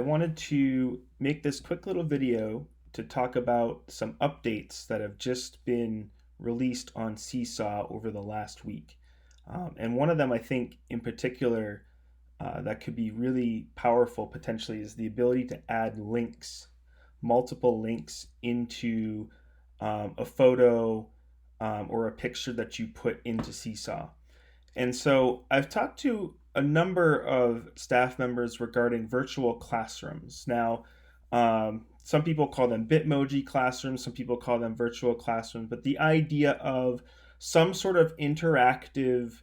I wanted to make this quick little video to talk about some updates that have just been released on Seesaw over the last week. And one of them, I think, in particular, that could be really powerful potentially is the ability to add links, multiple links into a photo or a picture that you put into Seesaw. And so I've talked to a number of staff members regarding virtual classrooms. Now, some people call them Bitmoji classrooms, some people call them virtual classrooms, but the idea of some sort of interactive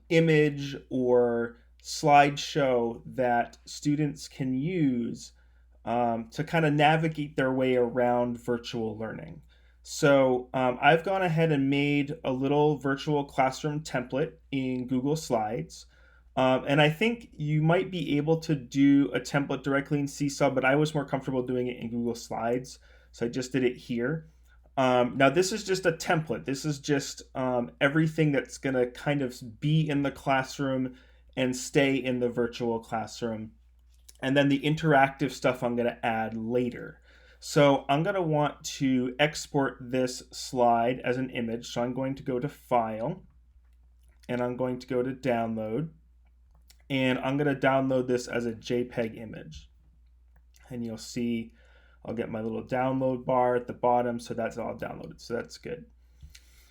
image or slideshow that students can use to kind of navigate their way around virtual learning. So I've gone ahead and made a little virtual classroom template in Google Slides. And I think you might be able to do a template directly in Seesaw, but I was more comfortable doing it in Google Slides. So I just did it here. Now, this is just a template. This is just everything that's going to kind of be in the classroom and stay in the virtual classroom. And then the interactive stuff I'm going to add later. So I'm going to want to export this slide as an image. So I'm going to go to File, and I'm going to go to Download, and I'm going to download this as a JPEG image. And you'll see I'll get my little download bar at the bottom, so that's all downloaded. So that's good.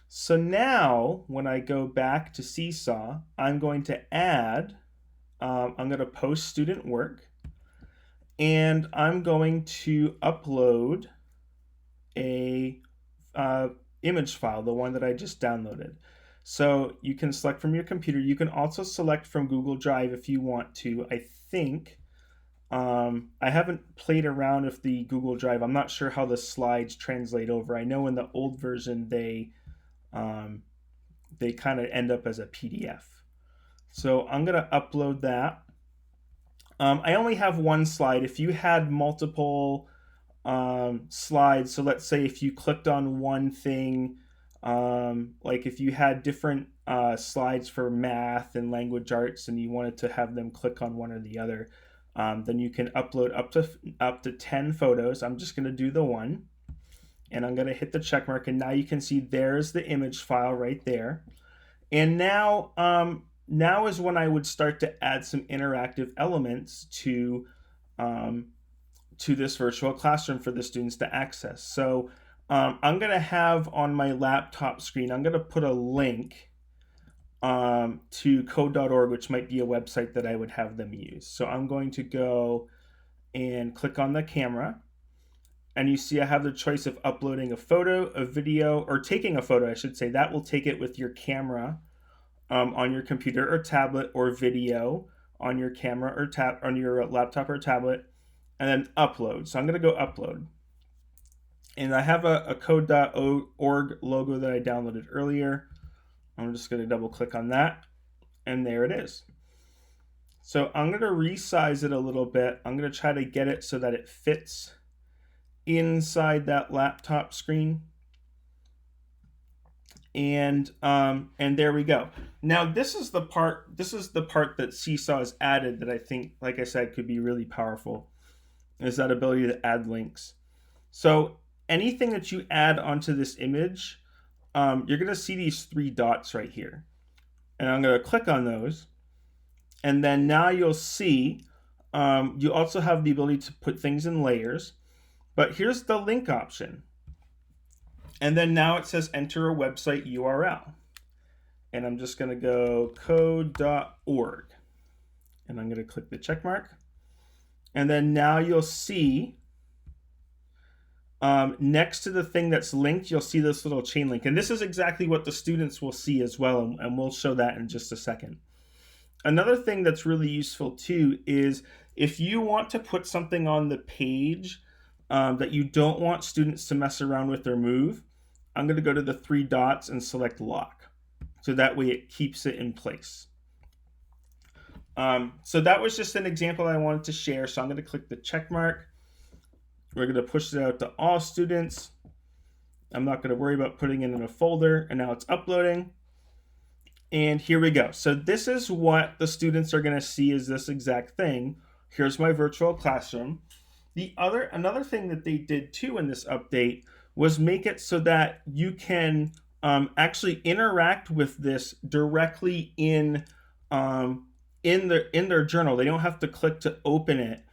So now when I go back to Seesaw, I'm going to add, I'm going to post student work, and I'm going to upload a image file, the one that I just downloaded. So you can select from your computer. You can also select from Google Drive if you want to. I think I haven't played around with the Google Drive. I'm not sure how the slides translate over. I know in the old version they kind of end up as a PDF. So I'm going to upload that. I only have one slide. If you had multiple slides, so let's say if you clicked on one thing, like if you had different slides for math and language arts and you wanted to have them click on one or the other, then you can upload up to 10 photos. I'm just going to do the one, and I'm going to hit the check mark, and now you can see there's the image file right there. And now is when I would start to add some interactive elements to this virtual classroom for the students to access. So I'm going to have on my laptop screen, I'm going to put a link to code.org, which might be a website that I would have them use. So I'm going to go and click on the camera. And you see I have the choice of uploading a photo, a video, or taking a photo, I should say. That will take it with your camera on your computer or tablet, or video on your camera or on your laptop or tablet, and then upload. So I'm going to go upload. And I have a code.org logo that I downloaded earlier. I'm just going to double click on that, and there it is. So I'm going to resize it a little bit. I'm going to try to get it so that it fits inside that laptop screen. And there we go. Now this is the part that Seesaw has added that I think, like I said, could be really powerful, is that ability to add links. So anything that you add onto this image, you're going to see these three dots right here, and I'm going to click on those, and then now you'll see you also have the ability to put things in layers. But here's the link option. And then now it says enter a website URL. And I'm just going to go code.org. And I'm going to click the check mark. And then now you'll see next to the thing that's linked, you'll see this little chain link. And this is exactly what the students will see as well. And we'll show that in just a second. Another thing that's really useful too is if you want to put something on the page that you don't want students to mess around with or move, I'm going to go to the three dots and select lock. So that way it keeps it in place. So that was just an example I wanted to share. So I'm going to click the check mark. We're going to push it out to all students. I'm not going to worry about putting it in a folder. And now it's uploading. And here we go. So this is what the students are going to see, is this exact thing. Here's my virtual classroom. Another thing that they did too in this update was make it so that you can actually interact with this directly um, in their journal. They don't have to click to open it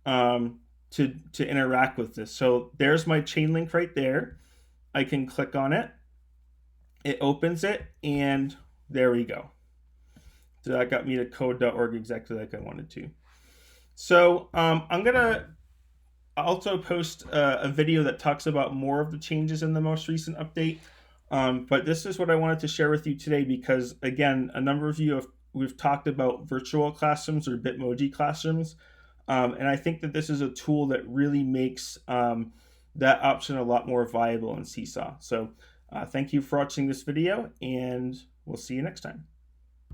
to interact with this. So there's my chain link right there. I can click on it. It opens it, and there we go. So that got me to code.org exactly like I wanted to. So I'm going to also post a video that talks about more of the changes in the most recent update. But this is what I wanted to share with you today because, again, a number of you we've talked about virtual classrooms or Bitmoji classrooms. And I think that this is a tool that really makes that option a lot more viable in Seesaw. So thank you for watching this video, and we'll see you next time.